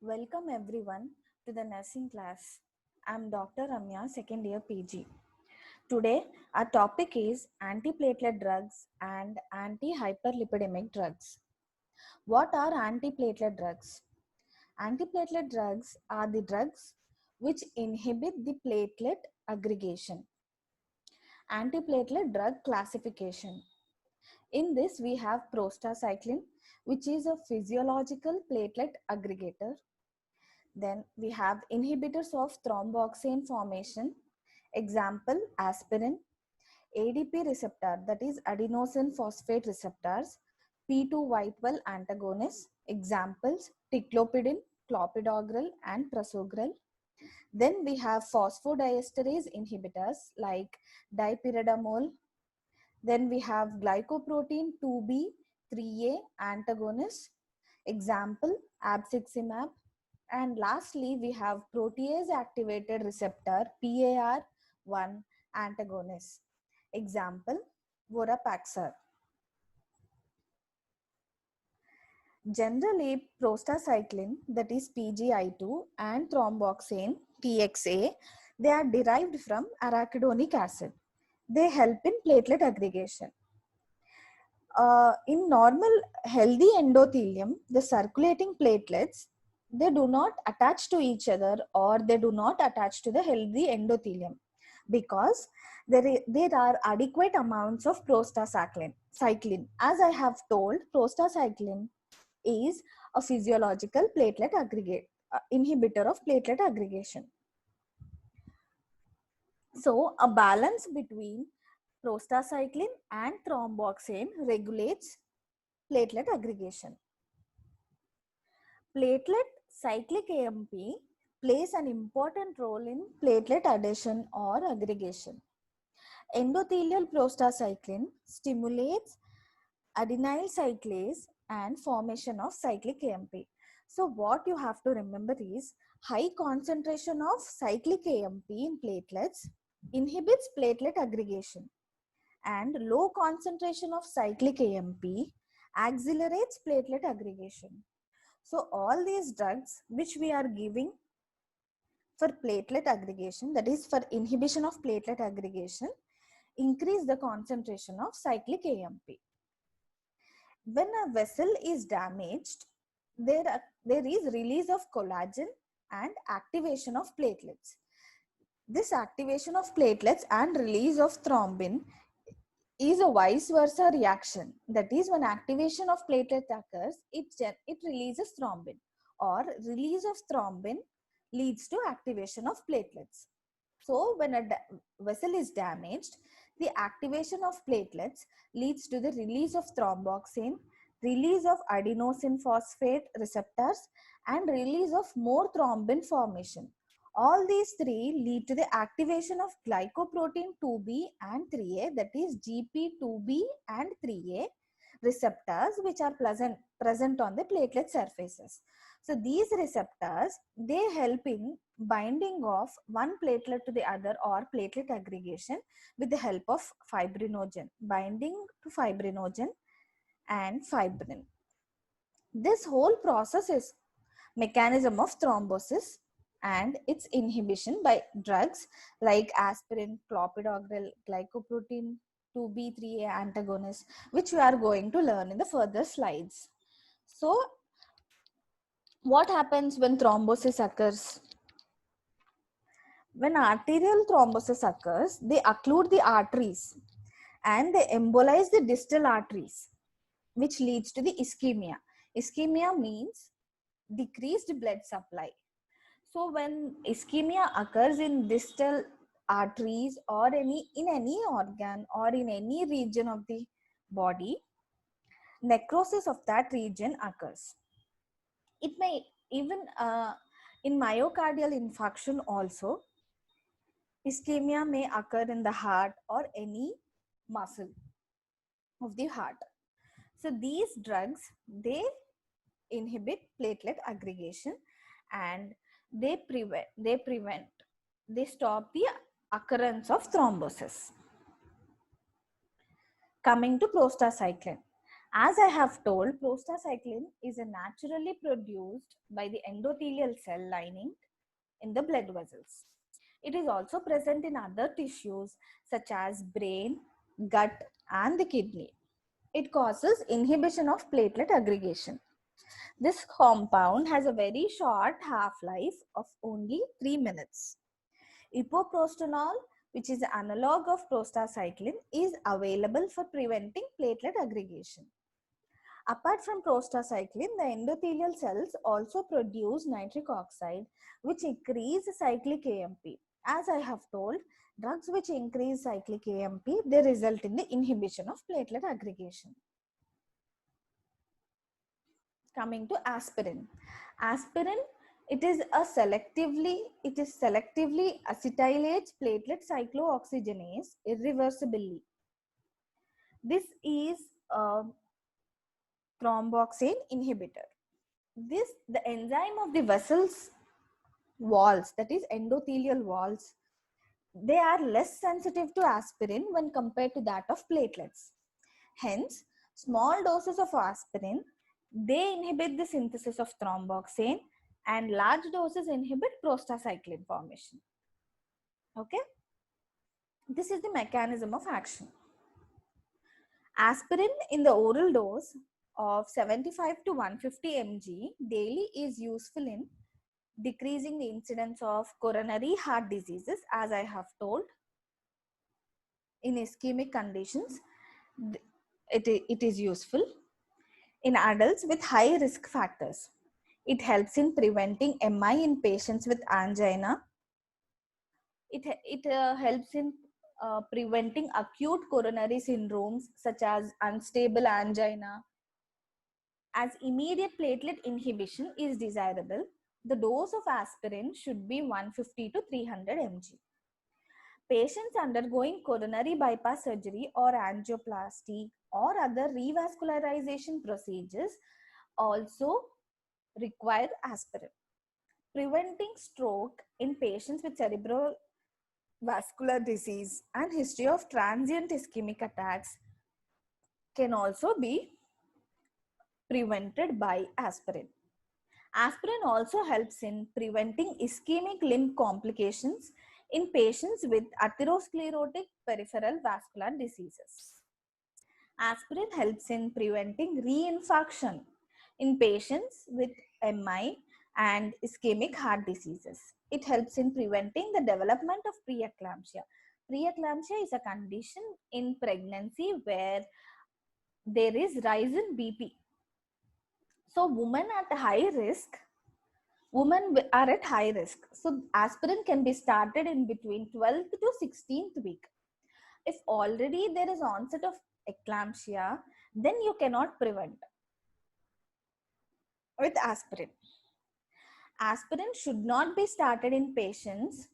Welcome everyone to the nursing class. I'm Dr. Ramya, second year PG. Today, our topic is antiplatelet drugs and anti-hyperlipidemic drugs. What are antiplatelet drugs? Antiplatelet drugs are the drugs which inhibit the platelet aggregation. Antiplatelet drug classification. In this, we have prostacyclin, which is a physiological platelet aggregator. Then we have inhibitors of thromboxane formation. Example, aspirin, ADP receptor, that is adenosine phosphate receptors, P2Y12 antagonists. Examples, ticlopidin, clopidogrel, and prasugrel. Then we have phosphodiesterase inhibitors like dipyridamole. Then we have glycoprotein 2B, 3A antagonists. Example, abciximab. And lastly, we have protease activated receptor PAR1 antagonist. Example, vorapaxar. Generally, prostacyclin, that is PGI2, and thromboxane, TXA, they are derived from arachidonic acid. They help in platelet aggregation. In normal healthy endothelium, the circulating platelets, they do not attach to each other, or they do not attach to the healthy endothelium, because there are adequate amounts of prostacyclin. As I have told, prostacyclin is a physiological platelet inhibitor of platelet aggregation. So a balance between prostacyclin and thromboxane regulates platelet aggregation. Platelet cyclic AMP plays an important role in platelet adhesion or aggregation. Endothelial prostacyclin stimulates adenyl cyclase and formation of cyclic AMP. So what you have to remember is high concentration of cyclic AMP in platelets inhibits platelet aggregation, and low concentration of cyclic AMP accelerates platelet aggregation. So all these drugs which we are giving for platelet aggregation, that is for inhibition of platelet aggregation, increase the concentration of cyclic AMP. When a vessel is damaged, there is release of collagen and activation of platelets. This activation of platelets and release of thrombin is a vice versa reaction. That is, when activation of platelet occurs, it releases thrombin, or release of thrombin leads to activation of platelets. So when a vessel is damaged, the activation of platelets leads to the release of thromboxane, release of adenosine phosphate receptors, and release of more thrombin formation. All these three lead to the activation of glycoprotein 2B and 3A, that is GP2B and 3A receptors, which are present on the platelet surfaces. So these receptors, they help in binding of one platelet to the other, or platelet aggregation, with the help of fibrinogen, binding to fibrinogen and fibrin. This whole process is mechanism of thrombosis and its inhibition by drugs like aspirin, clopidogrel, glycoprotein 2B3A antagonist, which we are going to learn in the further slides. So what happens when thrombosis occurs? When arterial thrombosis occurs, they occlude the arteries and they embolize the distal arteries, which leads to the ischemia. Ischemia means decreased blood supply. So when ischemia occurs in distal arteries, or in any organ or in any region of the body, necrosis of that region occurs. It may even in myocardial infarction also, ischemia may occur in the heart or any muscle of the heart. So these drugs, they inhibit platelet aggregation, and they stop the occurrence of thrombosis. Coming to prostacyclin. As I have told, prostacyclin is a naturally produced by the endothelial cell lining in the blood vessels. It is also present in other tissues such as brain, gut, and the kidney. It causes inhibition of platelet aggregation. This compound has a very short half-life of only 3 minutes. Epoprostenol, which is an analog of prostacyclin, is available for preventing platelet aggregation. Apart from prostacyclin, the endothelial cells also produce nitric oxide, which increase cyclic AMP. As I have told, drugs which increase cyclic AMP, they result in the inhibition of platelet aggregation. Coming to aspirin. Aspirin, it is selectively acetylates platelet cyclooxygenase irreversibly. This is a thromboxane inhibitor. The enzyme of the vessels walls, that is endothelial walls, they are less sensitive to aspirin when compared to that of platelets. Hence, small doses of aspirin, they inhibit the synthesis of thromboxane, and large doses inhibit prostacyclin formation. Okay, this is the mechanism of action. Aspirin in the oral dose of 75 to 150 mg daily is useful in decreasing the incidence of coronary heart diseases, as I have told. In ischemic conditions, it is useful. In adults with high risk factors, it helps in preventing MI in patients with angina. It helps in preventing acute coronary syndromes such as unstable angina. As immediate platelet inhibition is desirable, the dose of aspirin should be 150 to 300 mg. Patients undergoing coronary bypass surgery or angioplasty or other revascularization procedures also require aspirin. Preventing stroke in patients with cerebrovascular disease and history of transient ischemic attacks can also be prevented by aspirin. Aspirin also helps in preventing ischemic limb complications in patients with atherosclerotic peripheral vascular diseases. Aspirin helps in preventing reinfarction in patients with MI and ischemic heart diseases. It helps in preventing the development of preeclampsia. Preeclampsia is a condition in pregnancy where there is rise in BP. So women are at high risk. So aspirin can be started in between 12th to 16th week. If already there is onset of eclampsia, then you cannot prevent with aspirin. Aspirin should not be started in patients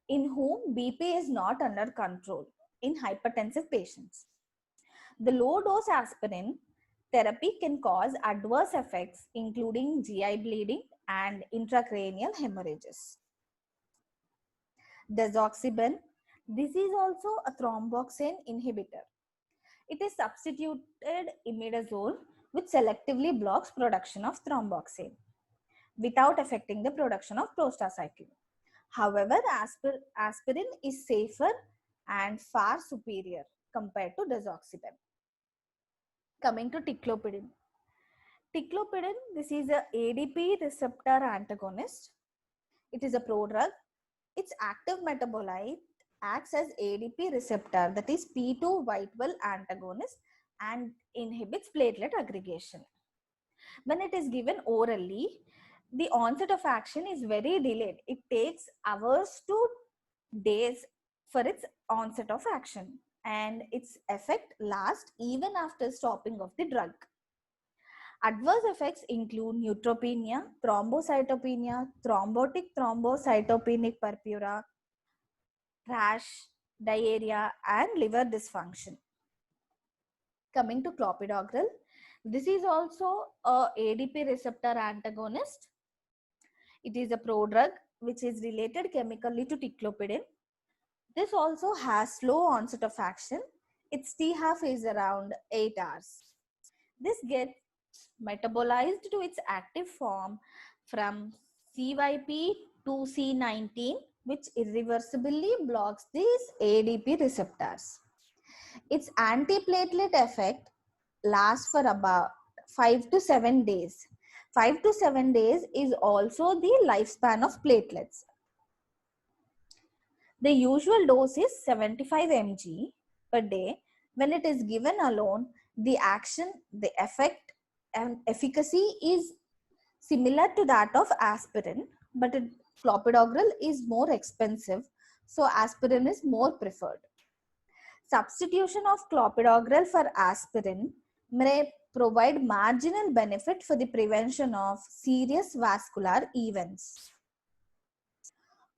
in whom BP is not under control, in hypertensive patients. The low dose aspirin therapy can cause adverse effects including GI bleeding and intracranial hemorrhages. Desoxyben, this is also a thromboxane inhibitor. It is substituted imidazole, which selectively blocks production of thromboxane without affecting the production of prostacyclin. However, aspirin is safer and far superior compared to desoxyben. Coming to ticlopidin. Ticlopidin, this is a ADP receptor antagonist. It is a prodrug. Its active metabolite acts as ADP receptor, that is P2 Whitewell antagonist, and inhibits platelet aggregation. When it is given orally, the onset of action is very delayed. It takes hours to days for its onset of action, and its effect lasts even after stopping of the drug. Adverse effects include neutropenia, thrombocytopenia, thrombotic thrombocytopenic purpura, rash, diarrhea, and liver dysfunction. Coming to clopidogrel, this is also a ADP receptor antagonist. It is a prodrug which is related chemically to ticlopidin. This also has slow onset of action. Its T half is around 8 hours. This gets metabolized to its active form from CYP to C19, which irreversibly blocks these ADP receptors. Its antiplatelet effect lasts for about 5 to 7 days. 5 to 7 days is also the lifespan of platelets. The usual dose is 75 mg per day. When it is given alone, the action, the effect, and efficacy is similar to that of aspirin, but clopidogrel is more expensive, so aspirin is more preferred. Substitution of clopidogrel for aspirin may provide marginal benefit for the prevention of serious vascular events.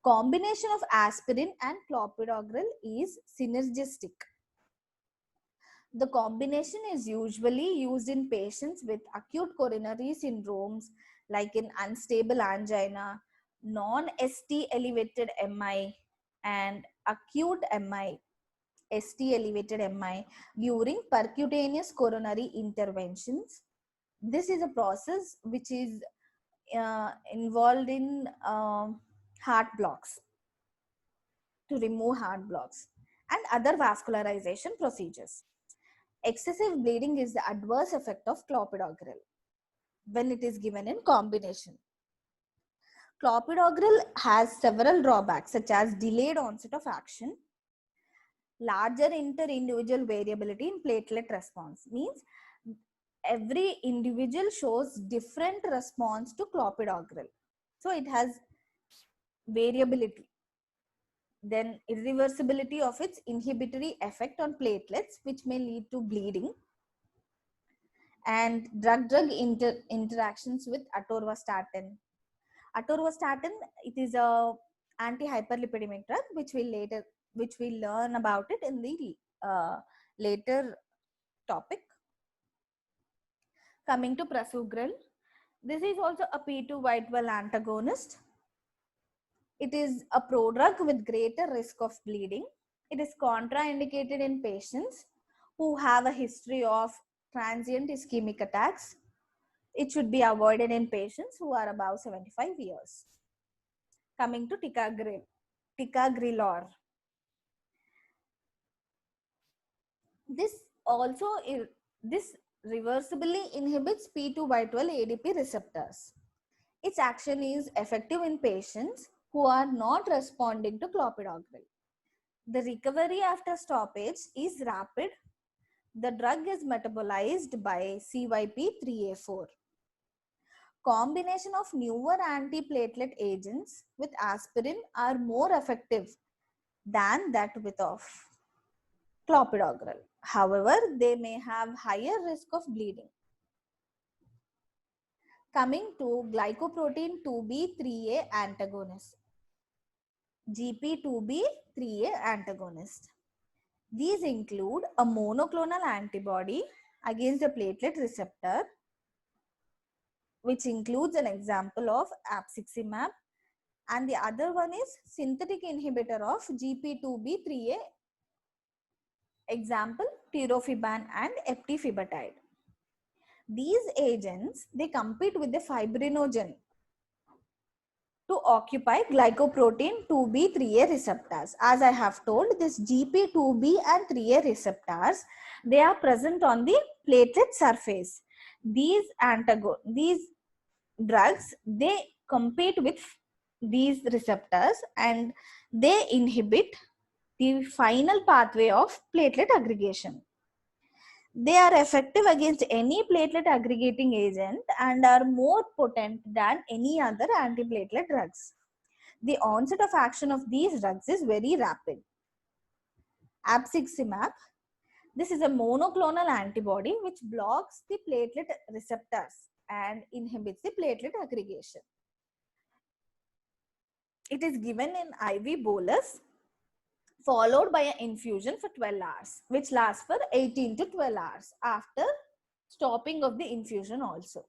Combination of aspirin and clopidogrel is synergistic. The combination is usually used in patients with acute coronary syndromes like in unstable angina, non-ST elevated MI, and acute MI, ST elevated MI during percutaneous coronary interventions. This is a process which is involved in heart blocks, to remove heart blocks and other vascularization procedures. Excessive bleeding is the adverse effect of clopidogrel when it is given in combination. Clopidogrel has several drawbacks such as delayed onset of action, larger inter-individual variability in platelet response, means every individual shows different response to clopidogrel. So it has variability. Then irreversibility of its inhibitory effect on platelets, which may lead to bleeding, and drug-drug interactions with atorvastatin. Atorvastatin, it is a anti-hyperlipidemic drug, which we'll learn about it in the later topic. Coming to prasugrel, this is also a P2Y12 antagonist. It is a prodrug with greater risk of bleeding. It is contraindicated in patients who have a history of transient ischemic attacks. It should be avoided in patients who are above 75 years. Coming to ticagrelor. This reversibly inhibits P2Y12 ADP receptors. Its action is effective in patients who are not responding to clopidogrel. The recovery after stoppage is rapid. The drug is metabolized by CYP3A4. Combination of newer antiplatelet agents with aspirin are more effective than that with of clopidogrel. However, they may have higher risk of bleeding. Coming to glycoprotein 2B3A antagonist, GP2B3A antagonist. These include a monoclonal antibody against the platelet receptor, which includes an example of apixaban, and the other one is synthetic inhibitor of GP2B3A, example tirofiban and eptifibatide. These agents, they compete with the fibrinogen to occupy glycoprotein 2B3A receptors. As I have told, this GP2B and 3A receptors, they are present on the platelet surface. These drugs, they compete with these receptors and they inhibit the final pathway of platelet aggregation. They are effective against any platelet aggregating agent and are more potent than any other antiplatelet drugs. The onset of action of these drugs is very rapid. Apixaban, this is a monoclonal antibody which blocks the platelet receptors and inhibits the platelet aggregation. It is given in IV bolus followed by an infusion for 12 hours, which lasts for 18 to 12 hours after stopping of the infusion also.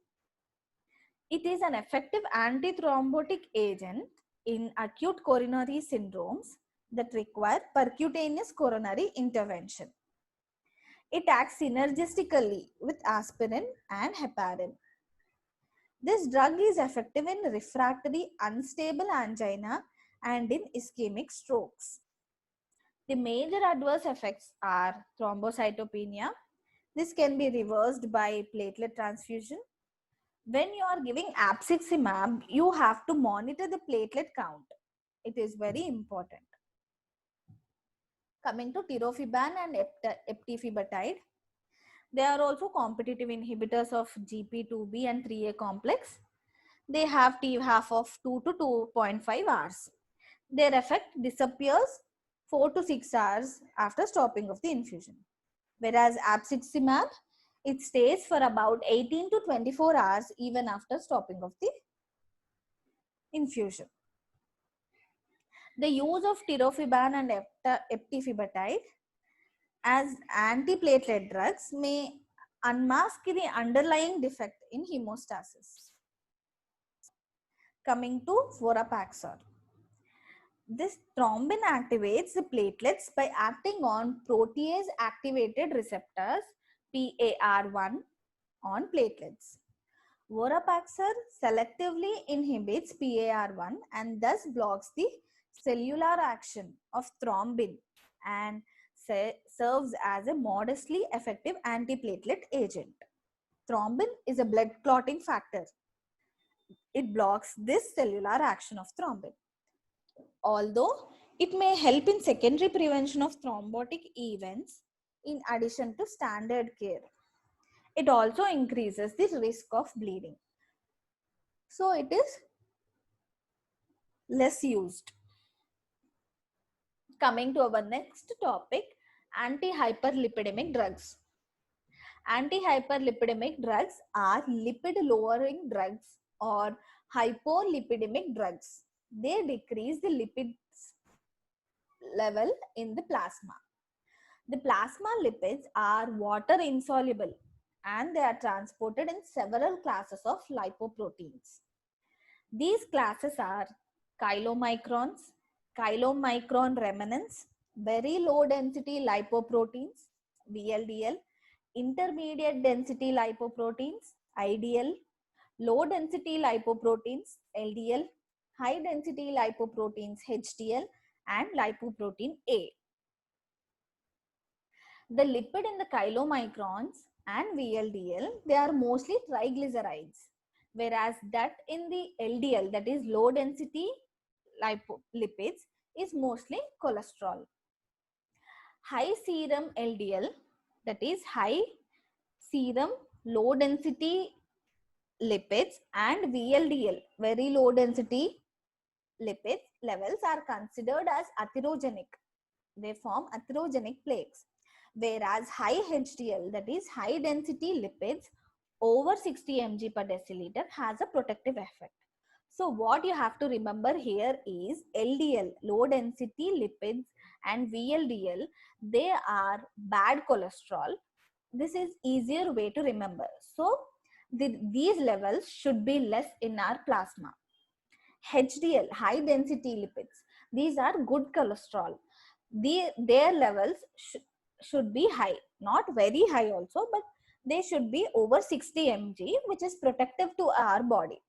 It is an effective antithrombotic agent in acute coronary syndromes that require percutaneous coronary intervention. It acts synergistically with aspirin and heparin. This drug is effective in refractory unstable angina and in ischemic strokes. The major adverse effects are thrombocytopenia. This can be reversed by platelet transfusion. When you are giving apixaban, you have to monitor the platelet count. It is very important. Coming to tirofiban and eptifibatide, they are also competitive inhibitors of GP2B and 3A complex. They have T-half of 2 to 2.5 hours. Their effect disappears 4 to 6 hours after stopping of the infusion. Whereas apixaban, it stays for about 18 to 24 hours even after stopping of the infusion. The use of tirofiban and eptifibatide as antiplatelet drugs may unmask the underlying defect in hemostasis. Coming to vorapaxar. This thrombin activates the platelets by acting on protease activated receptors PAR1 on platelets. Vorapaxar selectively inhibits PAR1 and thus blocks the cellular action of thrombin and serves as a modestly effective antiplatelet agent. Thrombin is a blood clotting factor. It blocks this cellular action of thrombin. Although it may help in secondary prevention of thrombotic events in addition to standard care, it also increases the risk of bleeding. So it is less used. Coming to our next topic, anti-hyperlipidemic drugs. Anti-hyperlipidemic drugs are lipid lowering drugs or hypolipidemic drugs. They decrease the lipids level in the plasma. The plasma lipids are water insoluble and they are transported in several classes of lipoproteins. These classes are chylomicrons, chylomicron remnants, very low density lipoproteins, VLDL, intermediate density lipoproteins, IDL, low density lipoproteins, LDL, high density lipoproteins, HDL, and lipoprotein A. The lipid in the chylomicrons and VLDL, they are mostly triglycerides, whereas that in the LDL, that is low density lipids, is mostly cholesterol. High serum LDL, that is high serum low density lipids, and VLDL, very low density lipids levels, are considered as atherogenic. They form atherogenic plaques. Whereas high HDL, that is high density lipids over 60 mg per deciliter, has a protective effect. So what you have to remember here is LDL, low density lipids, and VLDL, they are bad cholesterol. This is easier way to remember. So these levels should be less in our plasma. HDL, high density lipids, these are good cholesterol. Their levels should be high, not very high also, but they should be over 60 mg, which is protective to our body.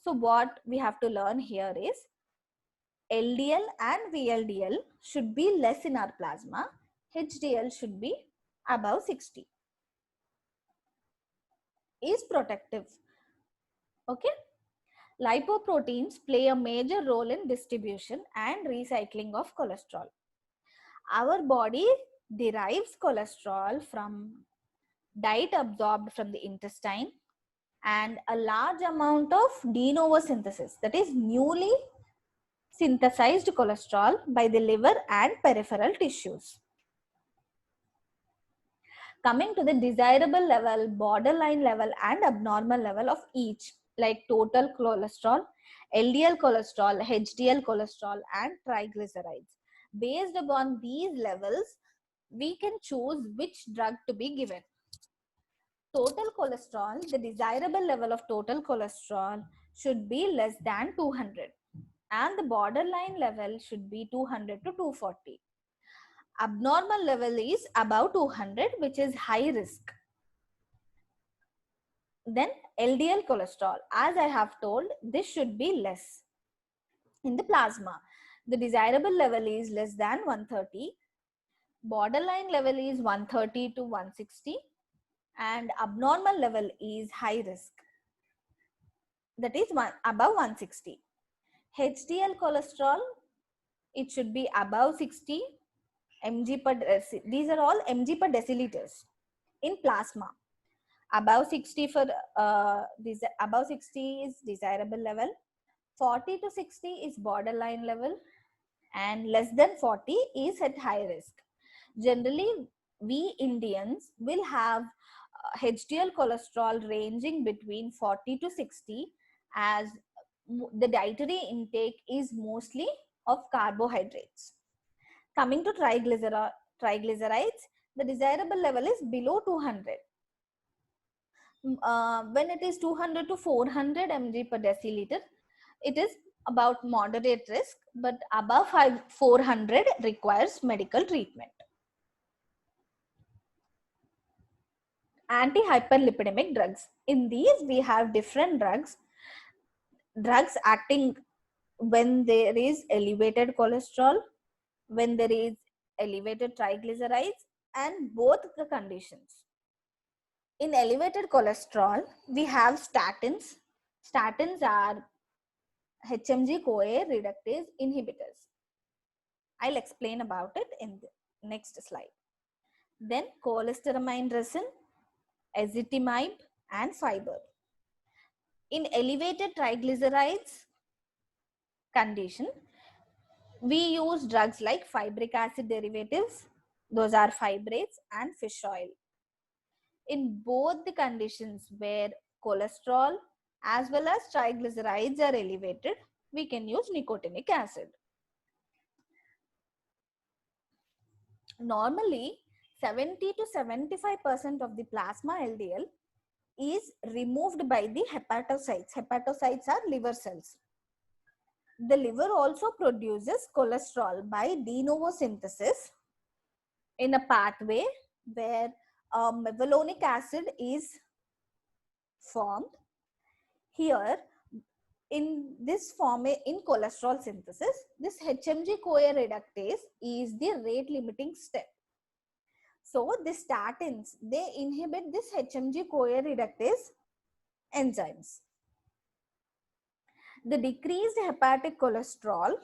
So what we have to learn here is LDL and VLDL should be less in our plasma. HDL should be above 60. Is protective. Okay. Lipoproteins play a major role in distribution and recycling of cholesterol. Our body derives cholesterol from diet absorbed from the intestine and a large amount of de novo synthesis, that is newly synthesized cholesterol by the liver and peripheral tissues. Coming to the desirable level, borderline level, and abnormal level of each, like total cholesterol, LDL cholesterol, HDL cholesterol, and triglycerides. Based upon these levels, we can choose which drug to be given. Total cholesterol, the desirable level of total cholesterol should be less than 200 and the borderline level should be 200 to 240. Abnormal level is above 200, which is high risk. Then LDL cholesterol, as I have told, this should be less in the plasma. The desirable level is less than 130. Borderline level is 130 to 160, and abnormal level is high risk, that is above 160. HDL cholesterol, it should be above 60 mg per, these are all mg per deciliters in plasma. Above 60 for this, above 60 is desirable level, 40 to 60 is borderline level, and less than 40 is at high risk. Generally, we Indians will have HDL cholesterol ranging between 40 to 60, as the dietary intake is mostly of carbohydrates. Coming to triglycerides, the desirable level is below 200. When it is 200 to 400 mg per deciliter, it is about moderate risk, but above 400 requires medical treatment. Anti-hyperlipidemic drugs. In these, we have different drugs acting when there is elevated cholesterol, when there is elevated triglycerides, and both the conditions. In elevated cholesterol, we have statins. Statins are HMG-CoA reductase inhibitors. I'll explain about it in the next slide. Then cholestyramine resin, ezetimibe, and fiber. In elevated triglycerides condition, we use drugs like fibric acid derivatives, those are fibrates, and fish oil. In both the conditions where cholesterol as well as triglycerides are elevated, we can use nicotinic acid. Normally, 70 to 75% of the plasma LDL is removed by the hepatocytes. Hepatocytes are liver cells. The liver also produces cholesterol by de novo synthesis in a pathway where mevalonic acid is formed. Here, in this form, in cholesterol synthesis, this HMG-CoA reductase is the rate limiting step. So the statins, they inhibit this HMG-CoA reductase enzymes. The decreased hepatic cholesterol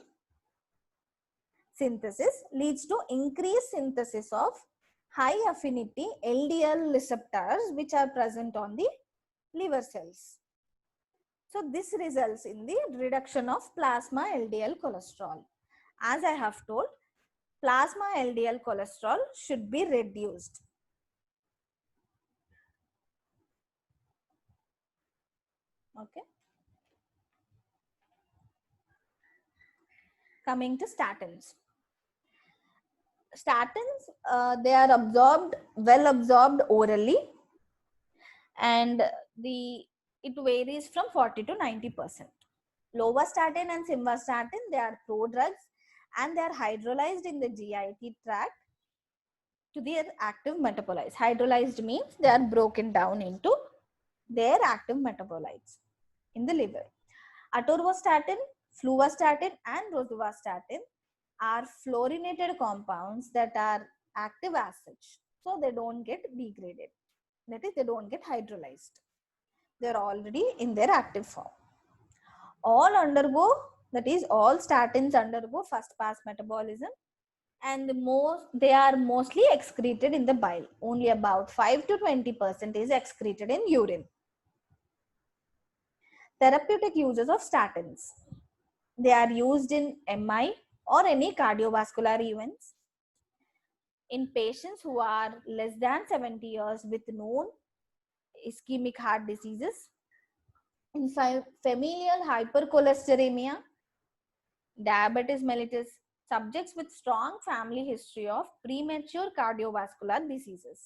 synthesis leads to increased synthesis of high affinity LDL receptors which are present on the liver cells. So this results in the reduction of plasma LDL cholesterol. As I have told, plasma LDL cholesterol should be reduced. Okay. Coming to statins. Statins, they are well absorbed orally, and it varies from 40 to 90%. Lovastatin and simvastatin, they are prodrugs, and they are hydrolyzed in the GIT tract to their active metabolites. Hydrolyzed means they are broken down into their active metabolites in the liver. Atorvastatin, fluvastatin, and rosuvastatin are fluorinated compounds that are active as such. So they don't get degraded. That is, they don't get hydrolyzed. They're already in their active form. All statins undergo first pass metabolism, and they are mostly excreted in the bile. Only about 5 to 20% is excreted in urine. Therapeutic uses of statins. They are used in MI or any cardiovascular events. In patients who are less than 70 years with known ischemic heart diseases, in familial hypercholesterolemia, diabetes mellitus, subjects with strong family history of premature cardiovascular diseases.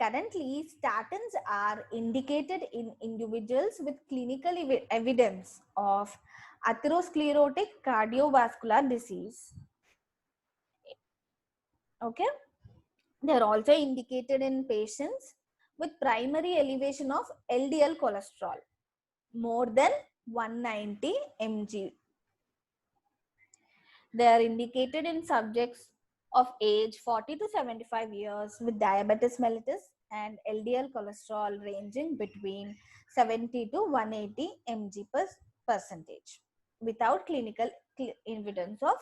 Currently, statins are indicated in individuals with clinical evidence of atherosclerotic cardiovascular disease, Okay. They are also indicated in patients with primary elevation of LDL cholesterol more than 190 mg. They are indicated in subjects of age 40 to 75 years with diabetes mellitus and LDL cholesterol ranging between 70 to 180 mg per percentage without clinical evidence of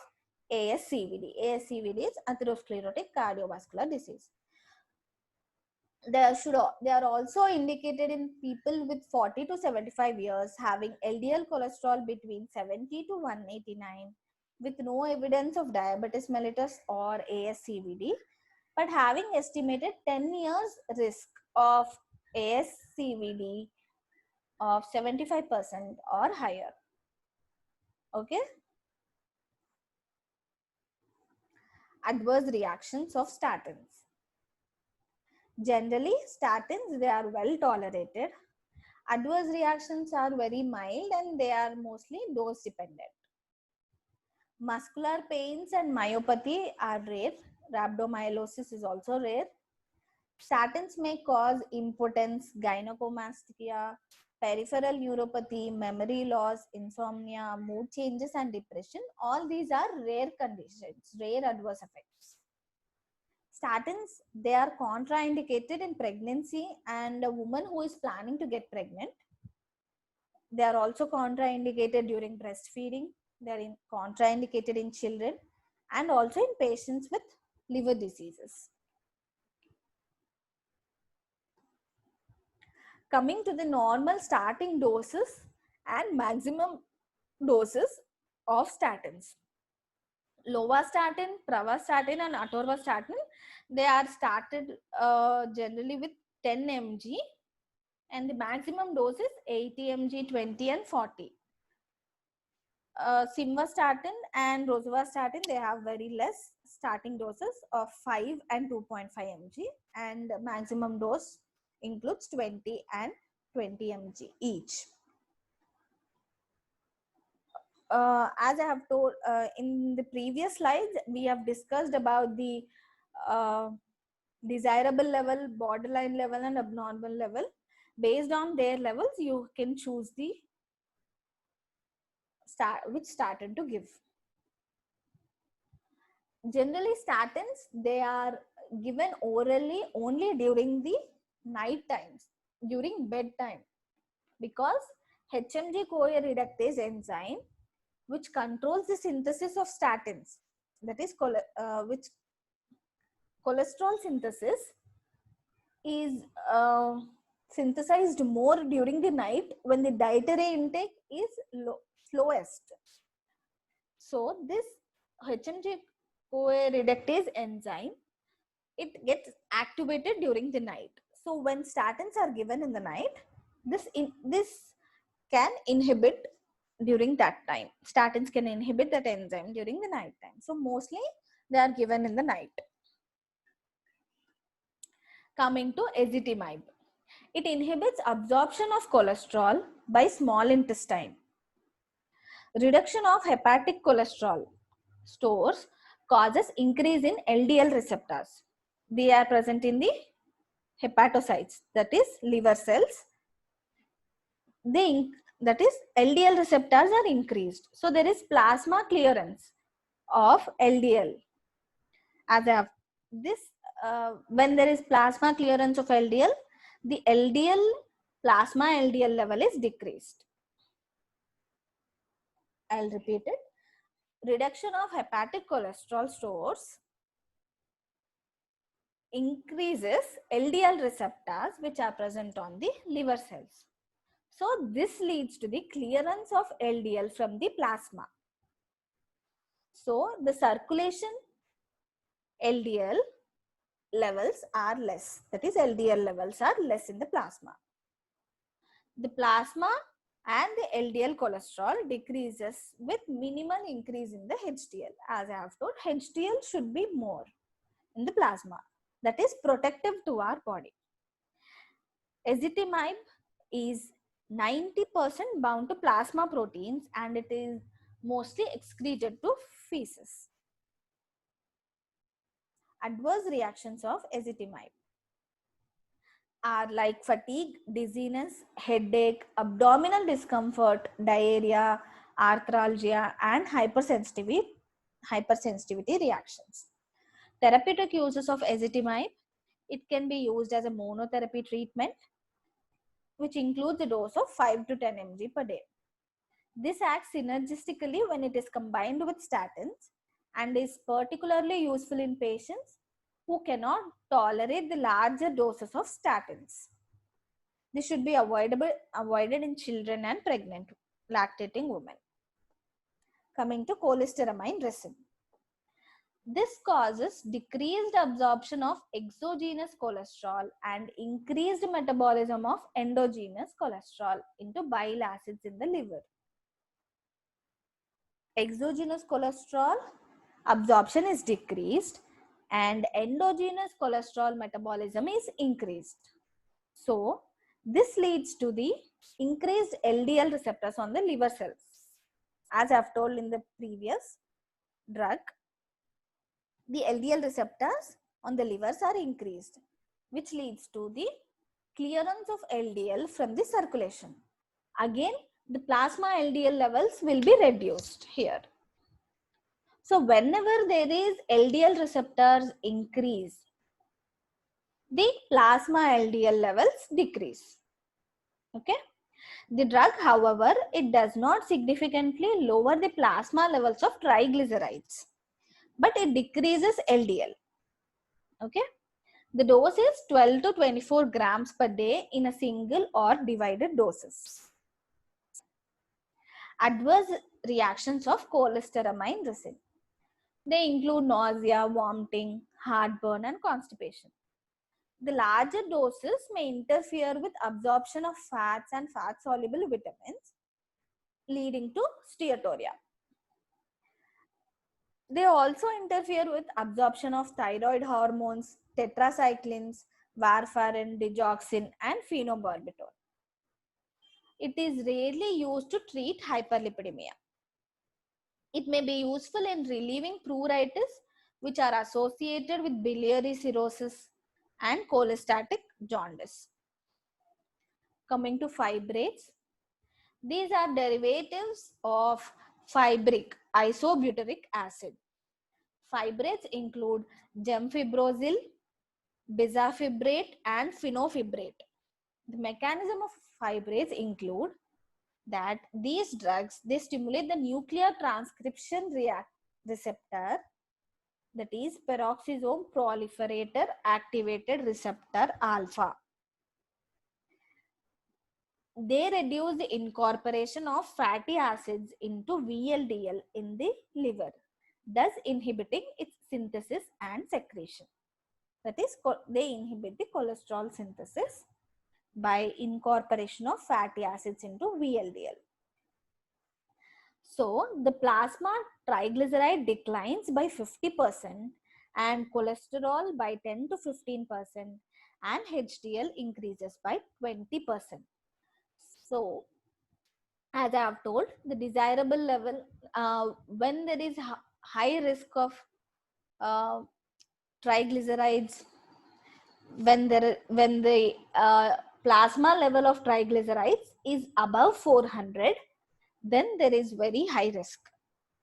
ASCVD. ASCVD is atherosclerotic cardiovascular disease. They are also indicated in people with 40 to 75 years having LDL cholesterol between 70 to 189 with no evidence of diabetes mellitus or ASCVD, but having estimated 10 years risk of ASCVD of 75% or higher. Okay. Adverse reactions of statins. Generally, statins, they are well tolerated. Adverse reactions are very mild and they are mostly dose dependent. Muscular pains and myopathy are rare. Rhabdomyolysis is also rare. Statins may cause impotence, gynecomastia, peripheral neuropathy, memory loss, insomnia, mood changes, and depression. All these are rare conditions, rare adverse effects. Statins, they are contraindicated in pregnancy and a woman who is planning to get pregnant. They are also contraindicated during breastfeeding. They are contraindicated in children and also in patients with liver diseases. Coming to the normal starting doses and maximum doses of statins. Lovastatin, pravastatin, and atorvastatin, they are started generally with 10 mg, and the maximum dose is 80 mg, 20, and 40. Simvastatin and rosuvastatin, they have very less starting doses of 5 and 2.5 mg, and maximum dose includes 20 and 20 mg each. As I have told in the previous slides, we have discussed about the desirable level, borderline level, and abnormal level. Based on their levels, you can choose the which statin to give. Generally, statins, they are given orally only during the night times, during bedtime, because HMG-CoA reductase enzyme, which controls the synthesis of statins, that is which cholesterol synthesis is synthesized more during the night when the dietary intake is slowest. So this HMG-CoA reductase enzyme, it gets activated during the night. So when statins are given in the night, this can inhibit during that time. Statins can inhibit that enzyme during the night time. So mostly they are given in the night. Coming to ezetimibe. It inhibits absorption of cholesterol by small intestine. Reduction of hepatic cholesterol stores causes increase in LDL receptors. They are present in the hepatocytes, that is liver cells. That is LDL receptors are increased. So there is plasma clearance of LDL. As I have this, when there is plasma clearance of LDL, the plasma LDL level is decreased. I'll repeat it. Reduction of hepatic cholesterol stores increases LDL receptors which are present on the liver cells. So this leads to the clearance of LDL from the plasma. So the circulation LDL levels are less. That is, LDL levels are less in the plasma. The plasma and the LDL cholesterol decreases with minimal increase in the HDL. As I have told, HDL should be more in the plasma. That is protective to our body. Ezetimibe is 90% bound to plasma proteins and it is mostly excreted to feces. Adverse reactions of ezetimibe are like fatigue, dizziness, headache, abdominal discomfort, diarrhea, arthralgia, and hypersensitivity reactions. Therapeutic uses of ezetimibe: it can be used as a monotherapy treatment, which includes a dose of 5 to 10 mg per day. This acts synergistically when it is combined with statins and is particularly useful in patients who cannot tolerate the larger doses of statins. This should be avoided in children and pregnant lactating women. Coming to cholestyramine resin. This causes decreased absorption of exogenous cholesterol and increased metabolism of endogenous cholesterol into bile acids in the liver. Exogenous cholesterol absorption is decreased and endogenous cholesterol metabolism is increased. So, this leads to the increased LDL receptors on the liver cells. As I have told in the previous drug, the LDL receptors on the livers are increased, which leads to the clearance of LDL from the circulation. Again, the plasma LDL levels will be reduced here. So whenever there is LDL receptors increase, the plasma LDL levels decrease. Okay. The drug, however, it does not significantly lower the plasma levels of triglycerides, but it decreases LDL. Okay. The dose is 12 to 24 grams per day in a single or divided doses. Adverse reactions of cholestyramine resin. They include nausea, vomiting, heartburn, and constipation. The larger doses may interfere with absorption of fats and fat-soluble vitamins, leading to steatorrhea. They also interfere with absorption of thyroid hormones, tetracyclines, warfarin, digoxin, and phenobarbital. It is rarely used to treat hyperlipidemia. It may be useful in relieving pruritus, which are associated with biliary cirrhosis and cholestatic jaundice. Coming to fibrates, these are derivatives of fibric isobutyric acid. Fibrates include gemfibrozil, bisafibrate, and fenofibrate. The mechanism of fibrates include that these drugs, they stimulate the nuclear transcription receptor, that is peroxisome proliferator activated receptor alpha. They reduce the incorporation of fatty acids into VLDL in the liver, thus inhibiting its synthesis and secretion. That is, they inhibit the cholesterol synthesis by incorporation of fatty acids into VLDL. So, the plasma triglyceride declines by 50% and cholesterol by 10 to 15% and HDL increases by 20%. So, as I have told, the desirable level, when there is high risk of triglycerides, when the plasma level of triglycerides is above 400, then there is very high risk.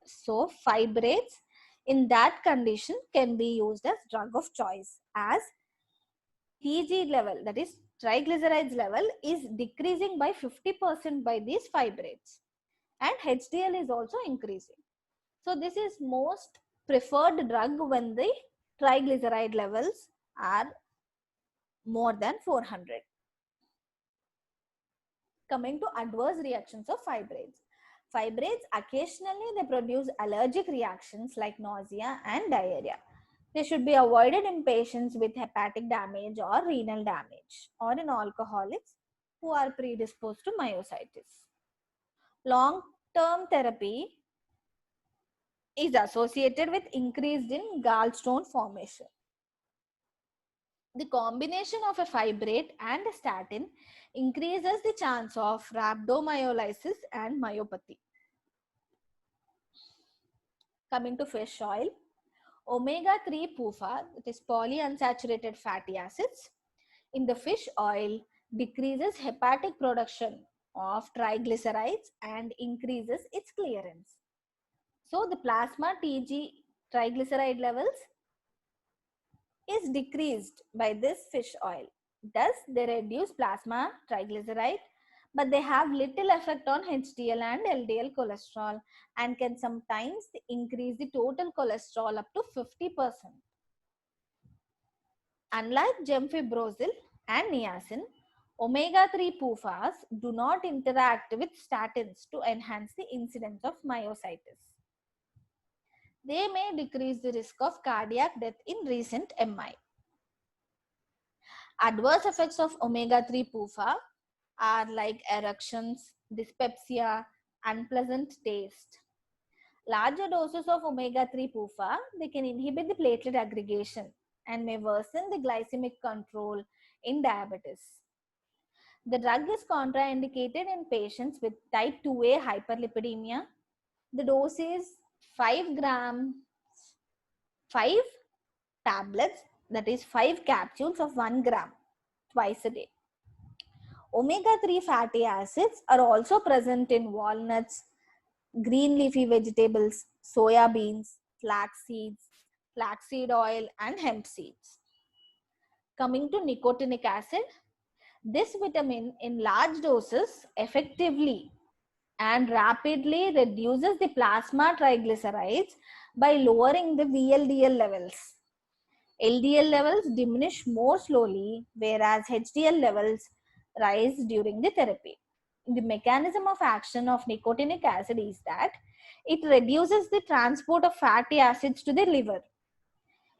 So fibrates in that condition can be used as drug of choice, as TG level, that is triglycerides level, is decreasing by 50% by these fibrates and HDL is also increasing. So this is most preferred drug when the triglyceride levels are more than 400. Coming to adverse reactions of fibrates. Fibrates occasionally they produce allergic reactions like nausea and diarrhea. They should be avoided in patients with hepatic damage or renal damage or in alcoholics who are predisposed to myositis. Long-term therapy is associated with increased in gallstone formation. The combination of a fibrate and a statin increases the chance of rhabdomyolysis and myopathy. Coming to fish oil. Omega-3 PUFA, it is polyunsaturated fatty acids, in the fish oil decreases hepatic production of triglycerides and increases its clearance. So the plasma TG triglyceride levels is decreased by this fish oil. Thus, they reduce plasma triglyceride, but they have little effect on HDL and LDL cholesterol and can sometimes increase the total cholesterol up to 50%. Unlike gemfibrozil and niacin, omega-3 PUFAs do not interact with statins to enhance the incidence of myositis. They may decrease the risk of cardiac death in recent MI. Adverse effects of omega-3 PUFA are like erections, dyspepsia, unpleasant taste. Larger doses of omega-3 PUFA, they can inhibit the platelet aggregation and may worsen the glycemic control in diabetes. The drug is contraindicated in patients with type 2A hyperlipidemia. The dose is 5 grams, 5 tablets, that is 5 capsules of 1 gram twice a day. Omega-3 fatty acids are also present in walnuts, green leafy vegetables, soya beans, flax seeds, flaxseed oil, and hemp seeds. Coming to nicotinic acid, this vitamin in large doses effectively and rapidly reduces the plasma triglycerides by lowering the VLDL levels. LDL levels diminish more slowly, whereas HDL levels rise during the therapy. The mechanism of action of nicotinic acid is that it reduces the transport of fatty acids to the liver.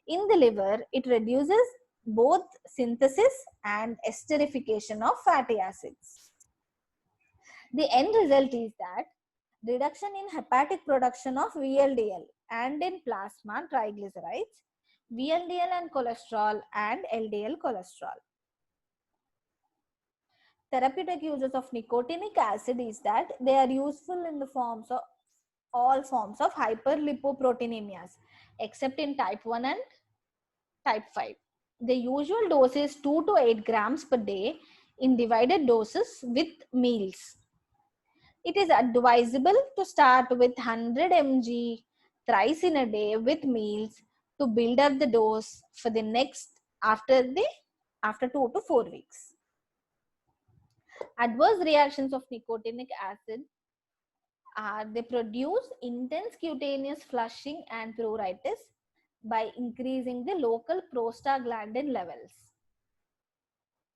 In the liver, it reduces both synthesis and esterification of fatty acids. The end result is that reduction in hepatic production of VLDL and in plasma triglycerides, VLDL and cholesterol, and LDL cholesterol. Therapeutic uses of nicotinic acid is that they are useful in the forms of all forms of hyperlipoproteinemias except in type 1 and type 5. The usual dose is 2 to 8 grams per day in divided doses with meals. It is advisable to start with 100 mg thrice in a day with meals to build up the dose for the next after 2 to 4 weeks. Adverse reactions of nicotinic acid are they produce intense cutaneous flushing and pruritus by increasing the local prostaglandin levels.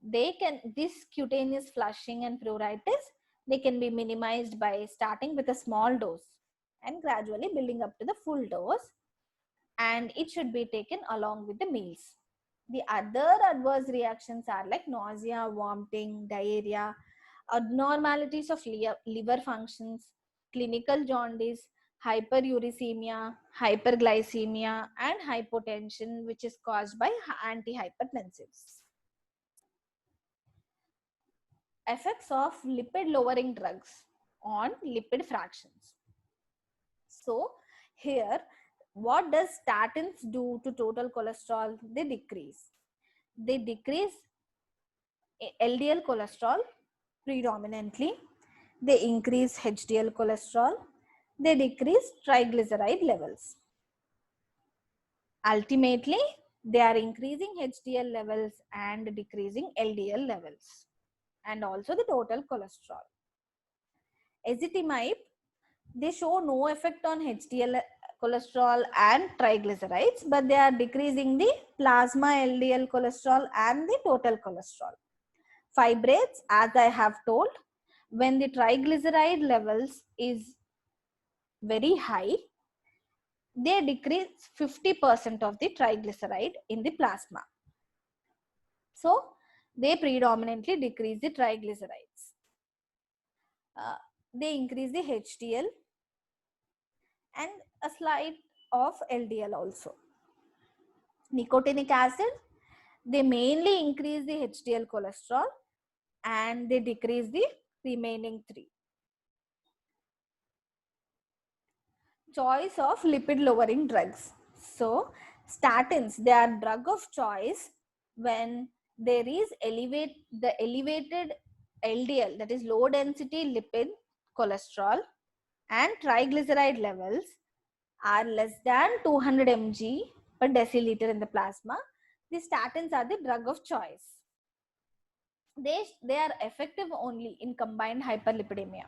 This cutaneous flushing and pruritus, they can be minimized by starting with a small dose and gradually building up to the full dose, and it should be taken along with the meals. The other adverse reactions are like nausea, vomiting, diarrhea, abnormalities of liver functions, clinical jaundice, hyperuricemia, hyperglycemia, and hypotension, which is caused by antihypertensives. Effects of lipid lowering drugs on lipid fractions. So here, what does statins do to total cholesterol? They decrease LDL cholesterol predominantly. They increase HDL cholesterol. They decrease triglyceride levels. Ultimately, they are increasing HDL levels and decreasing LDL levels and also the total cholesterol. Ezetimibe, they show no effect on HDL cholesterol and triglycerides, but they are decreasing the plasma LDL cholesterol and the total cholesterol. Fibrates, as I have told, when the triglyceride levels is very high, they decrease 50% of the triglyceride in the plasma. So they predominantly decrease the triglycerides. They increase the HDL and a slight of LDL also. Nicotinic acid, they mainly increase the HDL cholesterol and they decrease the remaining three. Choice of lipid lowering drugs. So statins, they are drug of choice when there is elevated LDL, that is low density lipid cholesterol, and triglyceride levels are less than 200 mg per deciliter in the plasma. The statins are the drug of choice. They are effective only in combined hyperlipidemia.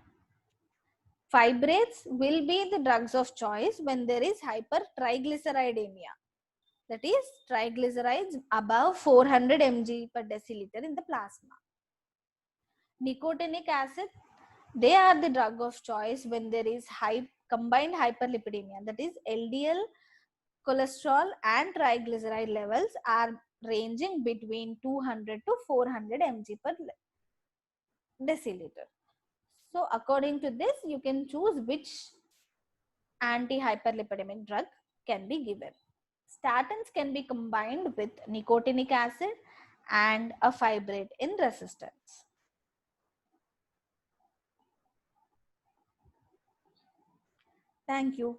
Fibrates will be the drugs of choice when there is hypertriglyceridemia, that is triglycerides above 400 mg per deciliter in the plasma. Nicotinic acid, they are the drug of choice when there is combined hyperlipidemia, that is LDL cholesterol and triglyceride levels are ranging between 200 to 400 mg per deciliter. So according to this, you can choose which anti-hyperlipidemic drug can be given. Statins can be combined with nicotinic acid and a fibrate in resistance. Thank you.